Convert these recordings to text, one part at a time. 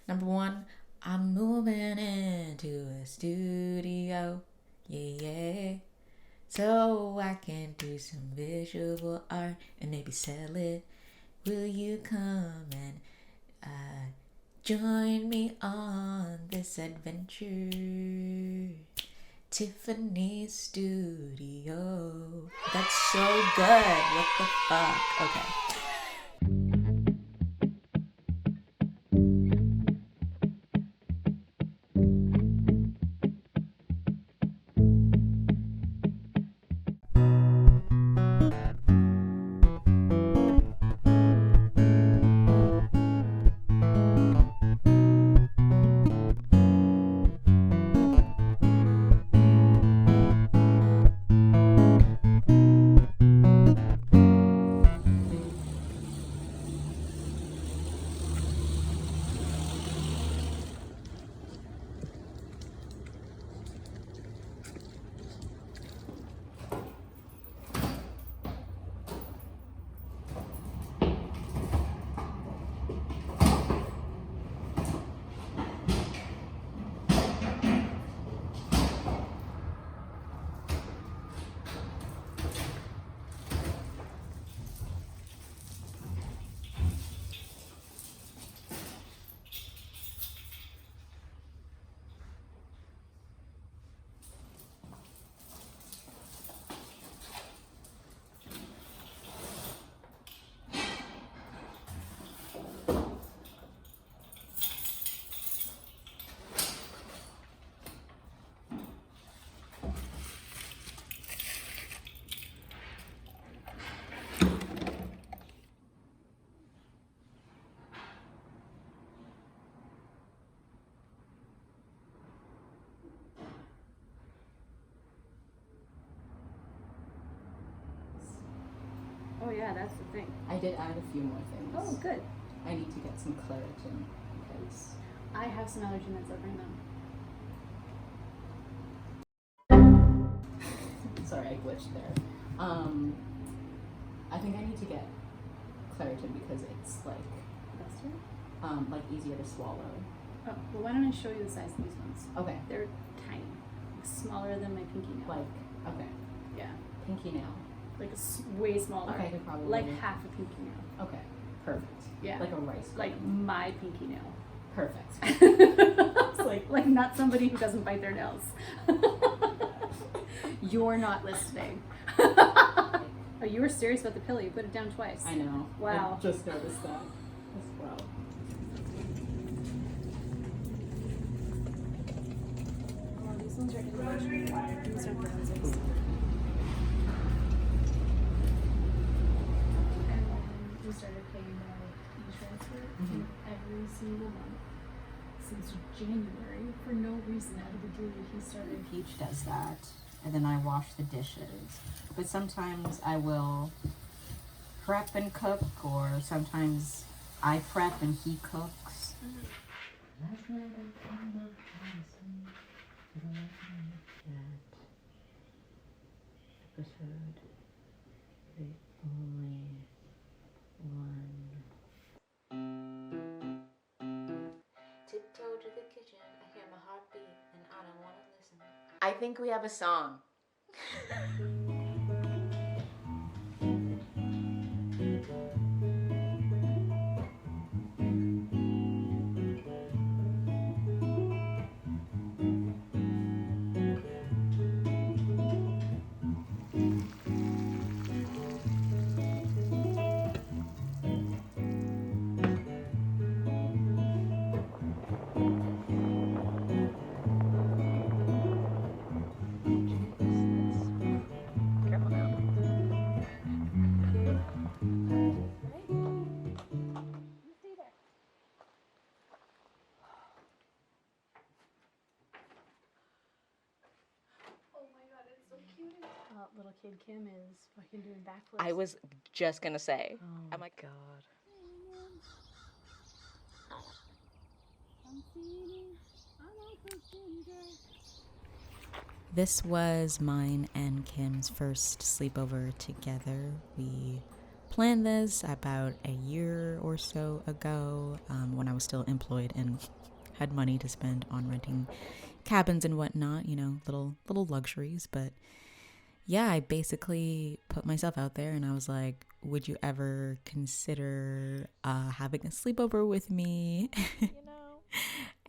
Number one, I'm moving into a studio. Yeah, yeah. So I can do some visual art and maybe sell it. Will you come and join me on this adventure? Tiffany's studio. That's so good. What the fuck? Okay. Oh yeah, that's the thing. I did add a few more things. Oh, good. I need to get some Claritin because I have some allergy meds. I'll bring them. sorry, I glitched there. I think I need to get Claritin because it's like easier to swallow. Oh, well, why don't I show you the size of these ones? Okay. They're tiny, like smaller than my pinky nail. Like, okay. Yeah. Pinky nail. Like way smaller. Okay, I could probably. Like half a pinky nail. Okay. Perfect. Yeah. Like a rice. Like my pinky nail. Perfect. It's like not somebody who doesn't bite their nails. You're not listening. Oh, you were serious about the pillow. You put it down twice. I know. Wow. I just noticed that as well. Oh, these ones are individual. These are the ones I see. And then we started paying the e-transfer every single month since January for no reason out of the blue. He started. Peach does that, and then I wash the dishes. But sometimes I will prep and cook, or sometimes I prep and he cooks. Episode the only one. Tiptoe to the kitchen, I hear my heartbeat, and I don't want to listen. I think we have a song. Little kid Kim is fucking doing backflips. I was just gonna say. Oh I'm like, God. This was mine and Kim's first sleepover together. We planned this about a year or so ago, when I was still employed and had money to spend on renting cabins and whatnot, little luxuries. But yeah, I basically put myself out there and I was like, would you ever consider having a sleepover with me?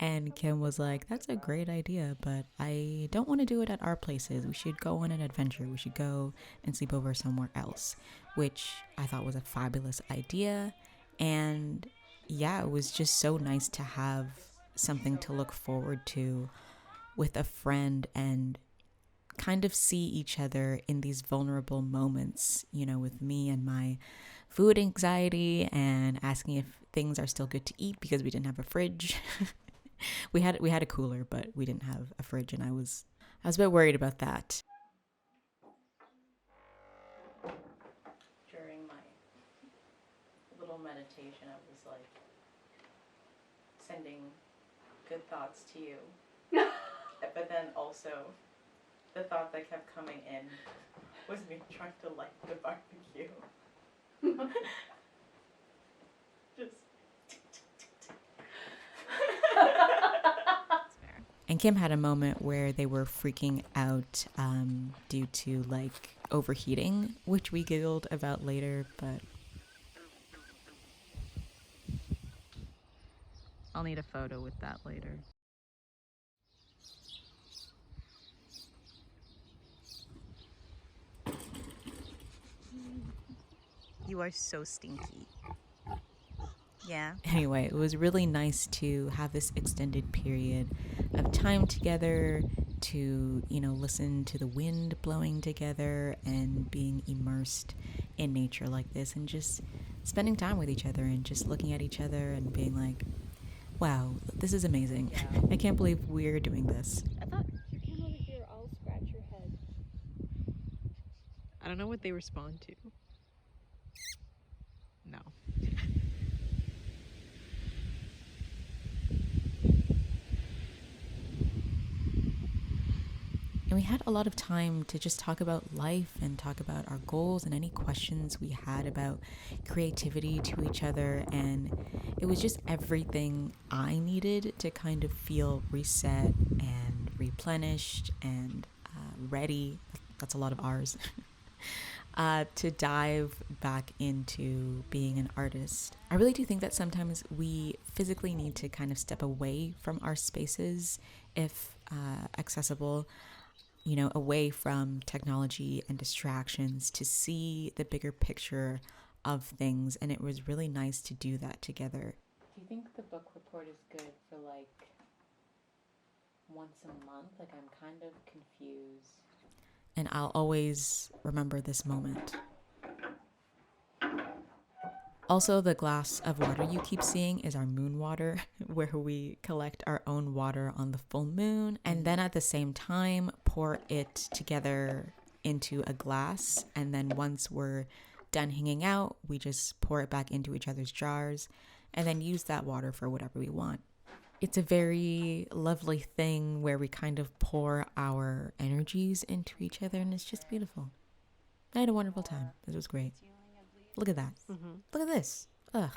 And Kim was like, that's a great idea, but I don't want to do it at our places. We should go on an adventure. We should go and sleep over somewhere else, which I thought was a fabulous idea. And yeah, it was just so nice to have something to look forward to with a friend and kind of see each other in these vulnerable moments, with me and my food anxiety and asking if things are still good to eat because we didn't have a fridge. We had a cooler, but we didn't have a fridge, and I was a bit worried about that. During my little meditation, I was like sending good thoughts to you. But then also the thought that kept coming in was me trying to light the barbecue. Just And Kim had a moment where they were freaking out due to like overheating, which we giggled about later, but I'll need a photo with that later. You are so stinky. Yeah. Anyway, it was really nice to have this extended period of time together to, listen to the wind blowing together and being immersed in nature like this and just spending time with each other and just looking at each other and being like, wow, this is amazing. Yeah. I can't believe we're doing this. I thought if you come over here, I'll scratch your head. I don't know what they respond to. No. And we had a lot of time to just talk about life and talk about our goals and any questions we had about creativity to each other. And it was just everything I needed to kind of feel reset and replenished and ready. That's a lot of R's. To dive back into being an artist. I really do think that sometimes we physically need to kind of step away from our spaces if accessible, away from technology and distractions to see the bigger picture of things. And it was really nice to do that together. Do you think the book report is good for like once a month? Like, I'm kind of confused. And I'll always remember this moment. Also, the glass of water you keep seeing is our moon water, where we collect our own water on the full moon and then at the same time pour it together into a glass. And then once we're done hanging out, we just pour it back into each other's jars and then use that water for whatever we want. It's a very lovely thing where we kind of pour our energies into each other, and it's just beautiful. I had a wonderful time. This was great. Look at that. Mm-hmm. Look at this. Ugh.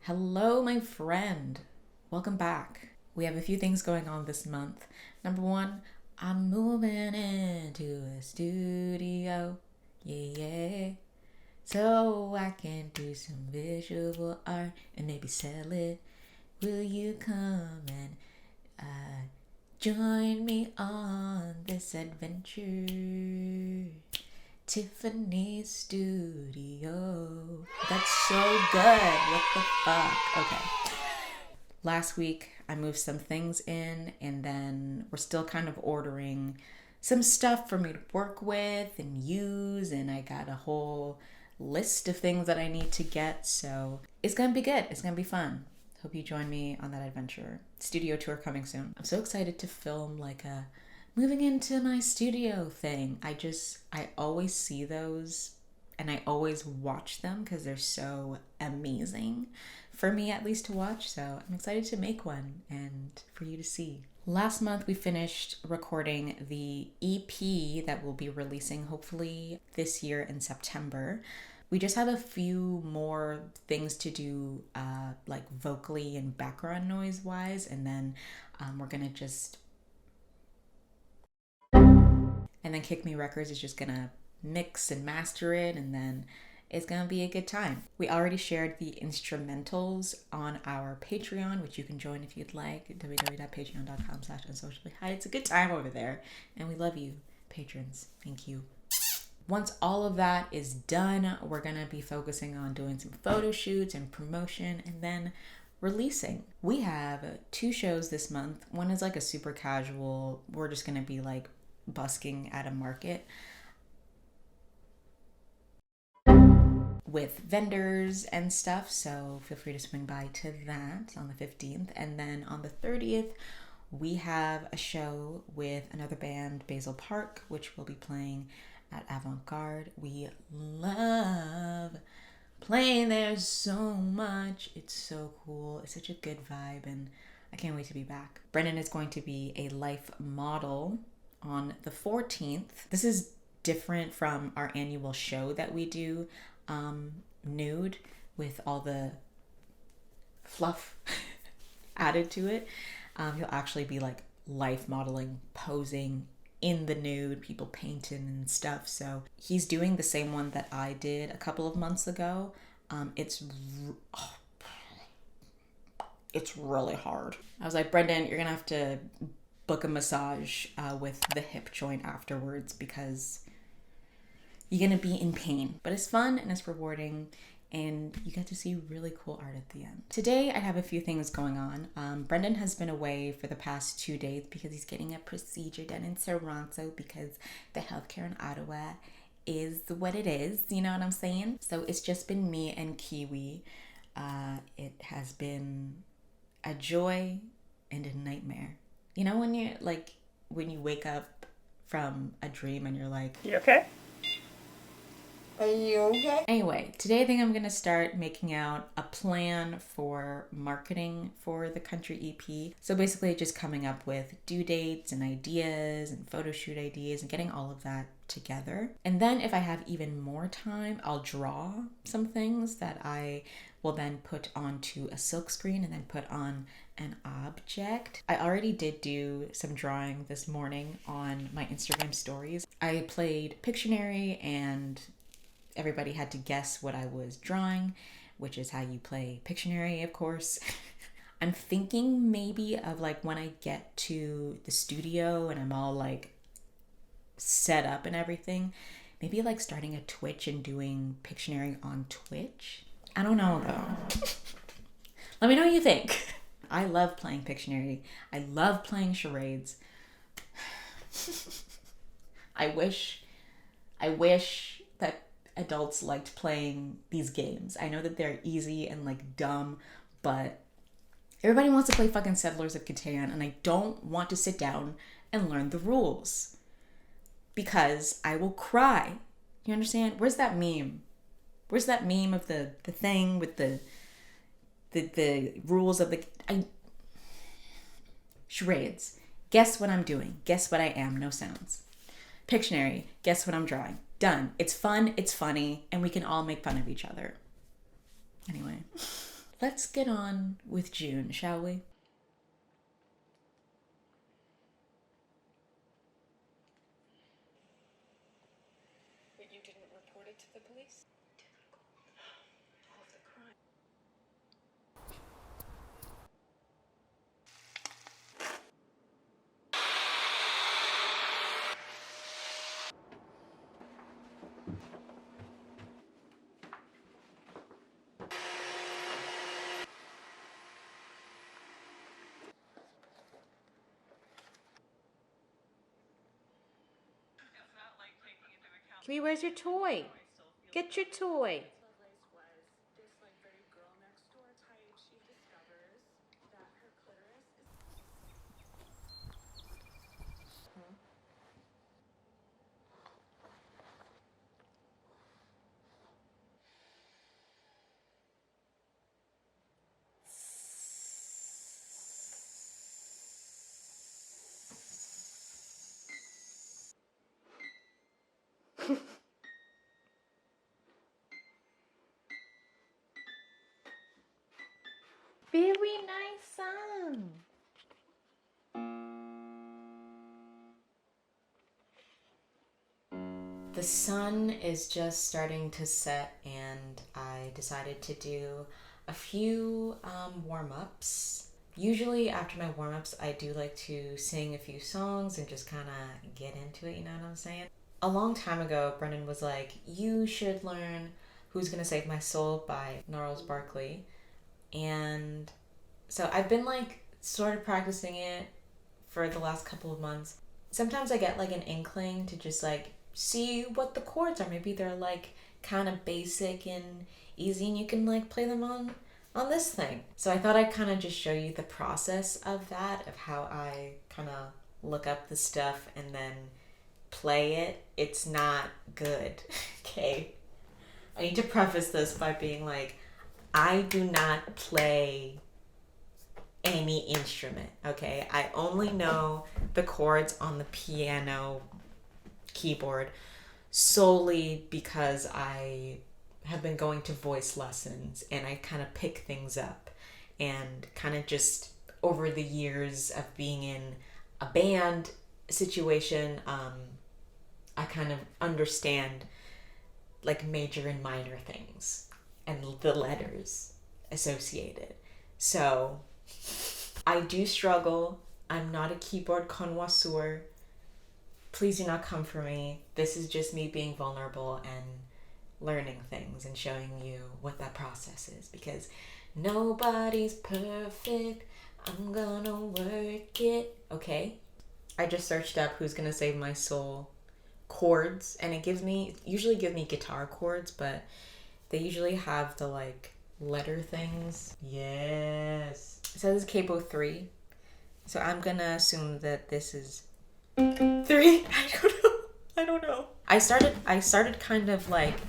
Hello, my friend. Welcome back. We have a few things going on this month. Number one, I'm moving into a studio, yeah. So I can do some visual art and maybe sell it. Will you come and join me on this adventure? Tiffany's studio. That's so good. What the fuck? Okay. Last week, I moved some things in, and then we're still kind of ordering some stuff for me to work with and use, and I got a whole list of things that I need to get, so it's gonna be good. It's gonna be fun. Hope you join me on that adventure. Studio tour coming soon. I'm so excited to film like a moving into my studio thing. I always see those and I always watch them because they're so amazing for me, at least, to watch. So I'm excited to make one and for you to see. Last month we finished recording the EP that we'll be releasing hopefully this year in September. We just have a few more things to do like vocally and background noise wise, and then we're gonna just Kick Me Records is just gonna mix and master it, and then it's gonna be a good time. We already shared the instrumentals on our Patreon, which you can join if you'd like, www.patreon.com/unsociably high. It's a good time over there, and we love you, patrons. Thank you. Once all of that is done, we're gonna be focusing on doing some photo shoots and promotion, and then releasing. We have 2 shows this month. One is like a super casual, we're just gonna be like busking at a market with vendors and stuff, so feel free to swing by to that on the 15th. And then on the 30th we have a show with another band, Basil Park, which will be playing at Avant Garde. We love playing there so much. It's so cool. It's such a good vibe, and I can't wait to be back. Brendan is going to be a life model on the 14th. This is different from our annual show that we do, nude, with all the fluff added to it. He'll actually be like life modeling, posing in the nude, people painting and stuff. So he's doing the same one that I did a couple of months ago. It's really hard. I was like, Brendan, you're gonna have to book a massage with the hip joint afterwards because you're gonna be in pain. But it's fun and it's rewarding, and you get to see really cool art at the end. Today I have a few things going on. Brendan has been away for the past 2 days because he's getting a procedure done in Toronto because the healthcare in Ottawa is what it is, you know what I'm saying? So it's just been me and Kiwi. It has been a joy and a nightmare. You know when you wake up from a dream and you're like, you okay? Are you okay? Anyway, today I think I'm gonna start making out a plan for marketing for the country EP. So basically just coming up with due dates and ideas and photo shoot ideas and getting all of that together. And then if I have even more time, I'll draw some things that I will then put onto a silk screen and then put on an object. I already did do some drawing this morning on my Instagram stories. I played Pictionary and everybody had to guess what I was drawing, which is how you play Pictionary, of course. I'm thinking maybe of like when I get to the studio and I'm all like set up and everything, maybe like starting a Twitch and doing Pictionary on Twitch. I don't know though. Let me know what you think. I love playing Pictionary. I love playing charades. I wish that adults liked playing these games. I know that they're easy and like dumb, but everybody wants to play fucking Settlers of Catan, and I don't want to sit down and learn the rules because I will cry. You understand? Where's that meme? Where's that meme of the thing with the rules of the charades? Guess what I'm doing. Guess what I am. No sounds. Pictionary. Guess what I'm drawing. Done. It's fun, it's funny, and we can all make fun of each other. Anyway, let's get on with June, shall we? Jimmy, where's your toy? Get your toy. Very nice song. The sun is just starting to set, and I decided to do a few warm-ups. Usually after my warm-ups, I do like to sing a few songs and just kind of get into it, you know what I'm saying? A long time ago, Brendan was like, you should learn Who's Gonna Save My Soul by Gnarls Barkley. And so I've been like sort of practicing it for the last couple of months. Sometimes I get like an inkling to just like see what the chords are. Maybe they're like kind of basic and easy and you can like play them on this thing. So I thought I'd kind of just show you the process of that, of how I kind of look up the stuff and then play it. It's not good, okay? I need to preface this by being like, I do not play any instrument, okay? I only know the chords on the piano keyboard solely because I have been going to voice lessons and I kind of pick things up, and kind of just over the years of being in a band situation, I kind of understand like major and minor things and the letters associated. So I do struggle. I'm not a keyboard connoisseur. Please do not come for me. This is just me being vulnerable and learning things and showing you what that process is, because nobody's perfect. I'm gonna work it, okay? I just searched up Who's Gonna Save My Soul chords, and it usually give me guitar chords, but they usually have the like letter things. Yes. It says it's capo 3. So I'm gonna assume that this is 3. I don't know. I started kind of like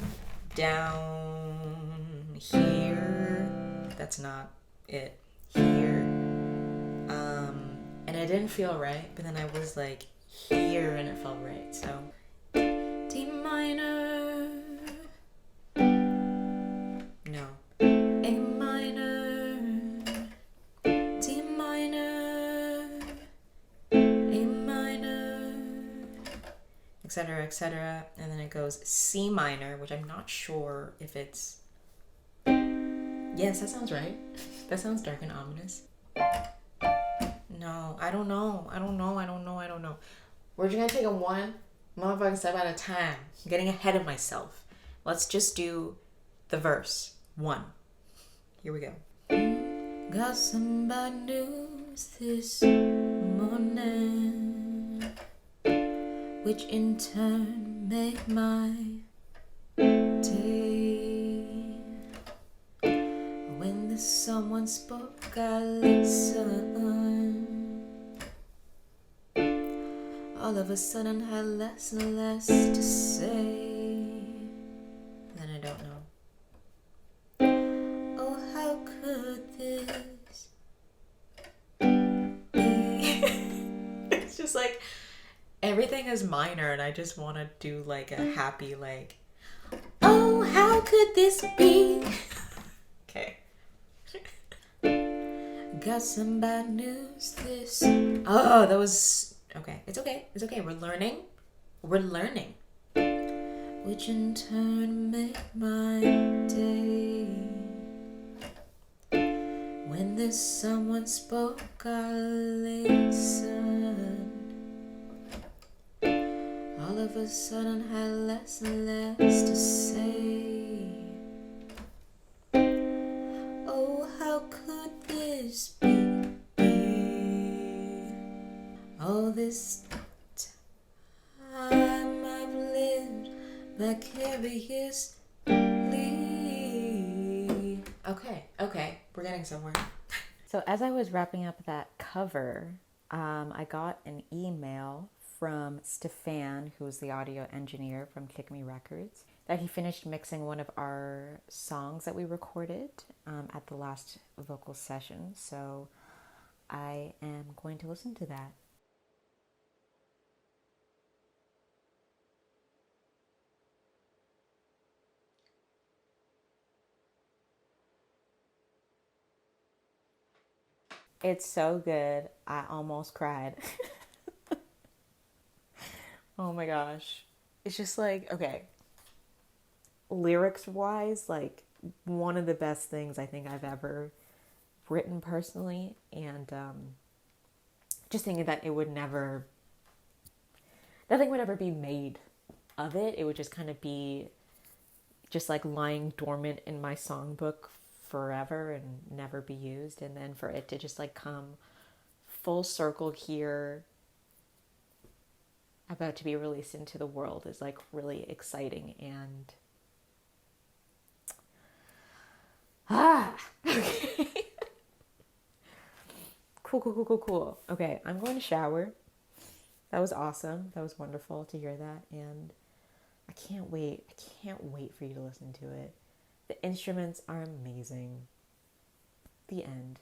down here. That's not it. Here. And it didn't feel right, but then I was like here and it felt right. So D minor. No. A minor. D minor. A minor. Etc., etc. And then it goes C minor, which I'm not sure if it's... Yes, that sounds right. That sounds dark and ominous. No, I don't know. We're just gonna take it one motherfucking step at a time. I'm getting ahead of myself. Let's just do the verse. 1. Here we go. Got some bad news this morning, which in turn made my day. When the someone spoke, I listened. All of a sudden had less and less to say. Then I don't know. Oh, how could this be? It's just like everything is minor, and I just want to do like a happy like, oh, how could this be? Okay. Got some bad news this... Oh, that was... Okay, it's okay. We're learning. Which in turn made my day. When this someone spoke, I listened. All of a sudden had less and less to say. Oh, how could this be? All this time I've lived vicariously. Okay, we're getting somewhere. So as I was wrapping up that cover, I got an email from Stefan, who's the audio engineer from Kick Me Records, that he finished mixing one of our songs that we recorded at the last vocal session. So I am going to listen to that. It's so good. I almost cried. Oh my gosh. It's just like, okay, lyrics wise, like one of the best things I think I've ever written personally. And just thinking that it would never, nothing would ever be made of it. It would just kind of be just like lying dormant in my songbook forever and never be used. And then for it to just like come full circle here, about to be released into the world, is like really exciting. And okay. Cool. Okay, I'm going to shower. That was awesome. That was wonderful to hear that. And I can't wait for you to listen to it. The instruments are amazing. The end.